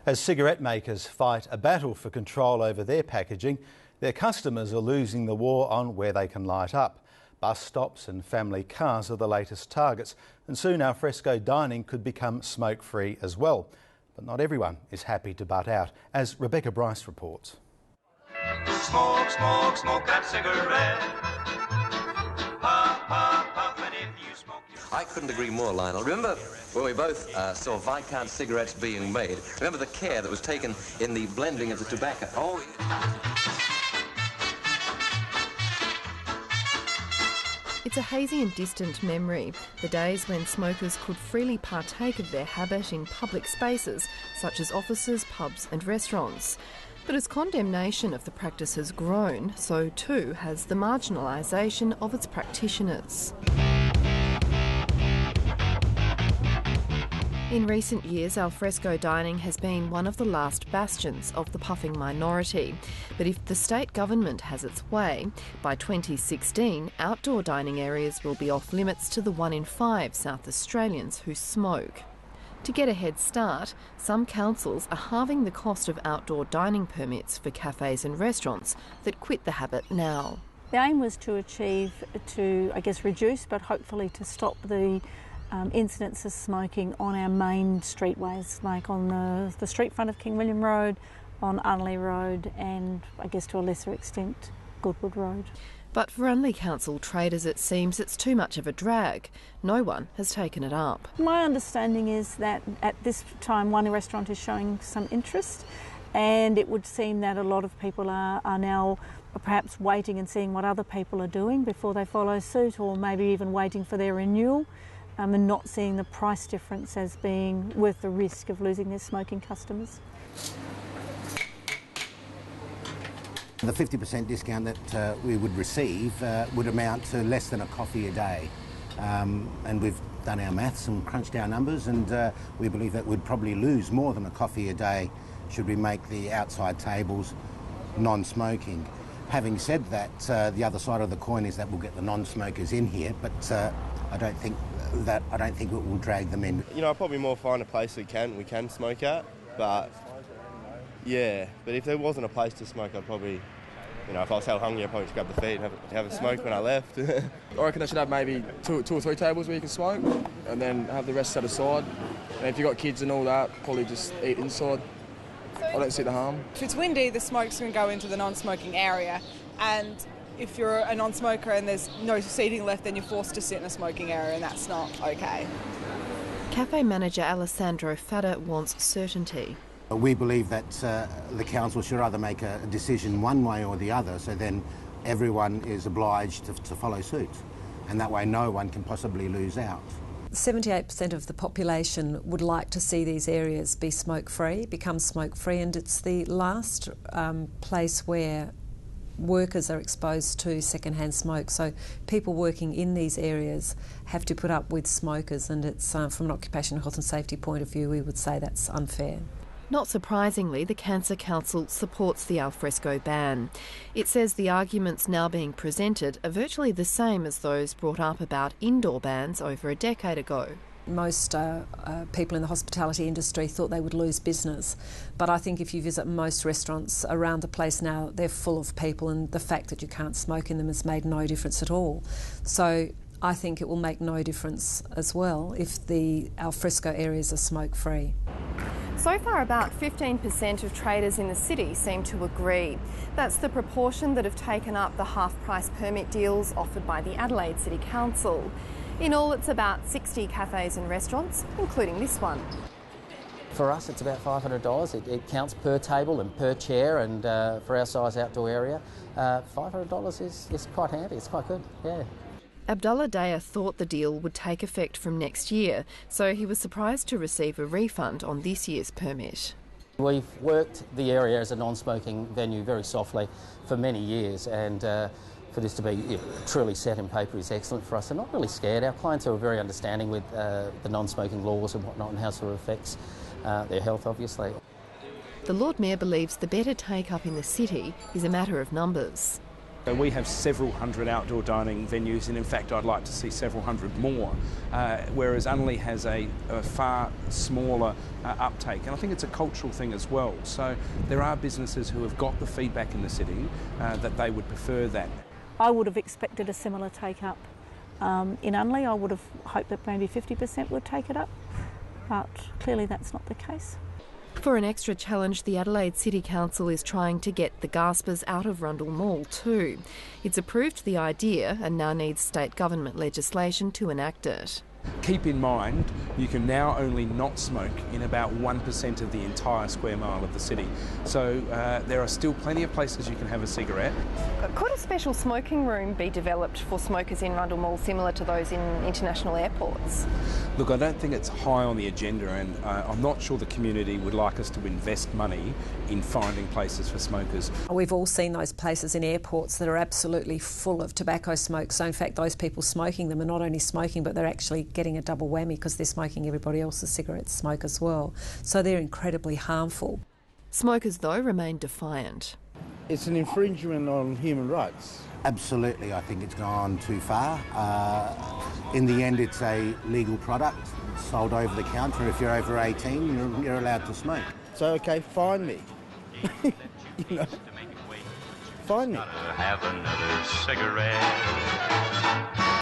As cigarette makers fight a battle for control over their packaging, their customers are losing the war on where they can light up. Bus stops and family cars are the latest targets, and soon alfresco dining could become smoke-free as well. But not everyone is happy to butt out, as Rebecca Bryce reports. Smoke, smoke, smoke that cigarette. Puff, puff, puff, and if you smoke... I couldn't agree more, Lionel. Remember when we both saw Viscount cigarettes being made? Remember the care that was taken in the blending of the tobacco? Oh. It's a hazy and distant memory, the days when smokers could freely partake of their habit in public spaces, such as offices, pubs and restaurants. But as condemnation of the practice has grown, so too has the marginalisation of its practitioners. In recent years, alfresco dining has been one of the last bastions of the puffing minority. But if the state government has its way, by 2016, outdoor dining areas will be off limits to the 1 in 5 South Australians who smoke. To get a head start, some councils are halving the cost of outdoor dining permits for cafes and restaurants that quit the habit now. The aim was to reduce, but hopefully to stop the incidents of smoking on our main streetways, like on the street front of King William Road, on Unley Road and I guess to a lesser extent Goodwood Road. But for Unley Council traders it seems it's too much of a drag. No one has taken it up. My understanding is that at this time one restaurant is showing some interest, and it would seem that a lot of people are now perhaps waiting and seeing what other people are doing before they follow suit, or maybe even waiting for their renewal. And not seeing the price difference as being worth the risk of losing their smoking customers. The 50% discount that we would receive would amount to less than a coffee a day. And we've done our maths and crunched our numbers, and we believe that we'd probably lose more than a coffee a day should we make the outside tables non-smoking. Having said that, the other side of the coin is that we'll get the non-smokers in here, but I don't think it will drag them in. You know, I'll probably more find a place we can smoke at, but yeah, but if there wasn't a place to smoke, I'd probably, you know, if I was hell hungry, I'd probably just grab the feet and have a smoke when I left. I reckon they should have maybe two or three tables where you can smoke, and then have the rest set aside. And if you've got kids and all that, probably just eat inside. I don't see the harm. If it's windy, the smoke's going to go into the non-smoking area, and if you're a non-smoker and there's no seating left, then you're forced to sit in a smoking area, and that's not okay. Cafe manager Alessandro Fada wants certainty. We believe that the council should either make a decision one way or the other, so then everyone is obliged to follow suit, and that way no one can possibly lose out. 78% of the population would like to see these areas be smoke-free, become smoke-free, and it's the last place where workers are exposed to second-hand smoke. So people working in these areas have to put up with smokers, and it's from an occupational health and safety point of view, we would say that's unfair. Not surprisingly, the Cancer Council supports the alfresco ban. It says the arguments now being presented are virtually the same as those brought up about indoor bans over a decade ago. Most people in the hospitality industry thought they would lose business, but I think if you visit most restaurants around the place now, they're full of people, and the fact that you can't smoke in them has made no difference at all. So I think it will make no difference as well if the alfresco areas are smoke-free. So far, about 15% of traders in the city seem to agree. That's the proportion that have taken up the half-price permit deals offered by the Adelaide City Council. In all, it's about 60 cafes and restaurants, including this one. For us, it's about $500. It counts per table and per chair, and for our size outdoor area, $500 is quite handy. It's quite good, yeah. Abdullah Daya thought the deal would take effect from next year, so he was surprised to receive a refund on this year's permit. We've worked the area as a non-smoking venue very softly for many years, and for this to be truly set in paper is excellent for us. They're not really scared. Our clients are very understanding with the non-smoking laws and whatnot, and how it sort of affects their health, obviously. The Lord Mayor believes the better take-up in the city is a matter of numbers. So we have several hundred outdoor dining venues, and in fact I'd like to see several hundred more, whereas Unley has a far smaller uptake, and I think it's a cultural thing as well. So there are businesses who have got the feedback in the city that they would prefer that. I would have expected a similar take-up in Unley. I would have hoped that maybe 50% would take it up, but clearly that's not the case. For an extra challenge, the Adelaide City Council is trying to get the gaspers out of Rundle Mall too. It's approved the idea and now needs state government legislation to enact it. Keep in mind, you can now only not smoke in about 1% of the entire square mile of the city. So there are still plenty of places you can have a cigarette. Could a special smoking room be developed for smokers in Rundle Mall similar to those in international airports? Look, I don't think it's high on the agenda, and I'm not sure the community would like us to invest money in finding places for smokers. We've all seen those places in airports that are absolutely full of tobacco smoke. So in fact, those people smoking them are not only smoking, but they're actually getting a double whammy because they're smoking everybody else's cigarette smoke as well. So they're incredibly harmful. Smokers, though, remain defiant. It's an infringement on human rights. Absolutely, I think it's gone too far. In the end, it's a legal product sold over the counter. If you're over 18, you're allowed to smoke. So, okay, fine me. You know, fine me. Have another cigarette.